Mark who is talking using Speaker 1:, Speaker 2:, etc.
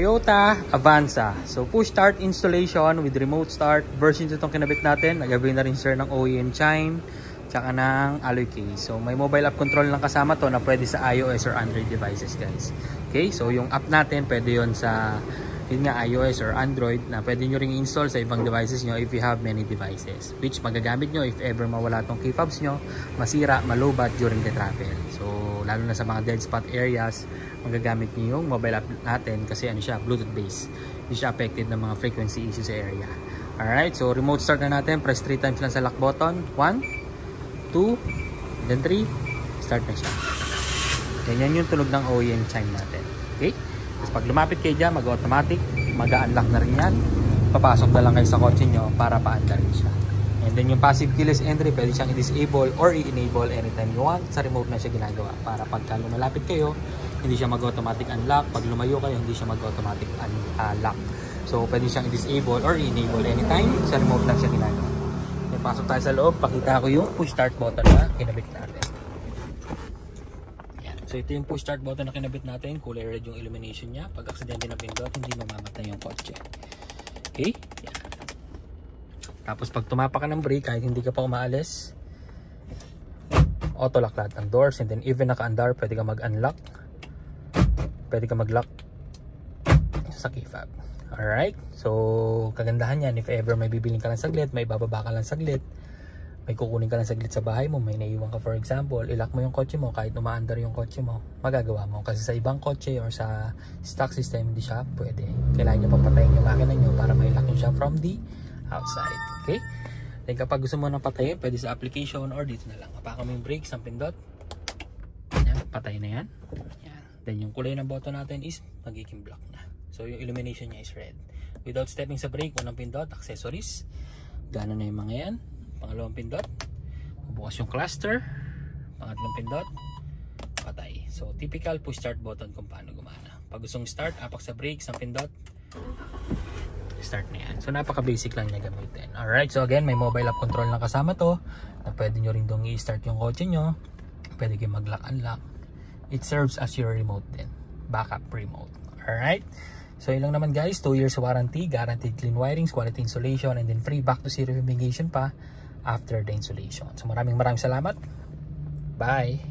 Speaker 1: Toyota Avanza. So push start installation with remote start. Version 2 itong kinabit natin. Nagagawin na rin sir ng OEM chime tsaka ng alloy case. So may mobile app control lang kasama to na pwede sa iOS or Android devices guys. Okay, so yung app natin pwede yon sa yun nga iOS or Android na pwede nyo ring install sa ibang devices nyo if you have many devices, which magagamit nyo if ever mawala tong key fobs nyo, masira, malobat during the travel. So lalo na sa mga dead spot areas, magagamit nyo yung mobile app natin kasi ano siya, Bluetooth based, hindi siya affected ng mga frequency issues sa area. Alright, so remote start na natin. Press 3 times lang sa lock button. 1, 2, then 3, start na siya. Ganyan yung tunog ng OEM chime natin. Okay, tapos pag lumapit kayo dyan, mag-automatic, mag-unlock na rin yan. Papasok na lang kayo sa kotse nyo para paanda rin siya. And then yung passive keyless entry, pwede siyang i-disable or i-enable anytime you want. Sa remote na siya ginagawa para pagka lumalapit kayo, hindi siya mag-automatic unlock. Pag lumayo kayo, hindi siya mag-automatic unlock. So pwede siyang i-disable or i-enable anytime. Sa remote lang siya ginagawa. Then pasok tayo sa loob, pakita ko yung push start button na kinabit natin. So ito yung push start button na kinabit natin. Kulay red yung illumination niya. Pag aksidente na pindot, hindi mamamatay yung kotse. Okay? Yan. Tapos pag tumapa ka ng brake, kahit hindi ka pa umaalis, auto lock lahat ng doors. And then even naka-andar, pwede ka mag-unlock. Pwede ka mag-lock sa key fob. Alright? So kagandahan yan, if ever may bibiling ka lang saglit, may bababa ka lang saglit, may kukunin ka lang saglit sa bahay mo, may naiwan ka for example, ilock mo yung kotse mo kahit umaandar yung kotse mo, magagawa mo. Kasi sa ibang kotse or sa stock system, hindi siya pwede. Kailangan nyo papatayin yung makina nyo para ma-lock nyo siya from the outside. Okay? Then kapag gusto mo nang patayin, pwede sa application or dito na lang. Hapakan mo yung brakes, ang pindot. Yan, patay na yan. Yan. Then yung kulay ng button natin is magiging black na. So yung illumination niya is red. Without stepping sa brake, unang pindot, accessories. Gana na yung mga yan. Pangalawang pindot, bukas yung cluster. Pangatlong pindot, patay. So typical push start button kung paano gumana. Pag gustong start, apak sa brakes, ang pindot, start na yan. So napaka basic lang niya gamitin. Alright, so again, may mobile app control na kasama to na pwede nyo rin dong i-start yung kotse nyo. Pwede kayo mag-lock unlock. It serves as your remote din, backup remote. Alright, so yun lang naman guys. 2 years warranty, guaranteed clean wirings, quality installation, and then free back to zero fumigation pa after the installation. So maraming salamat. Bye!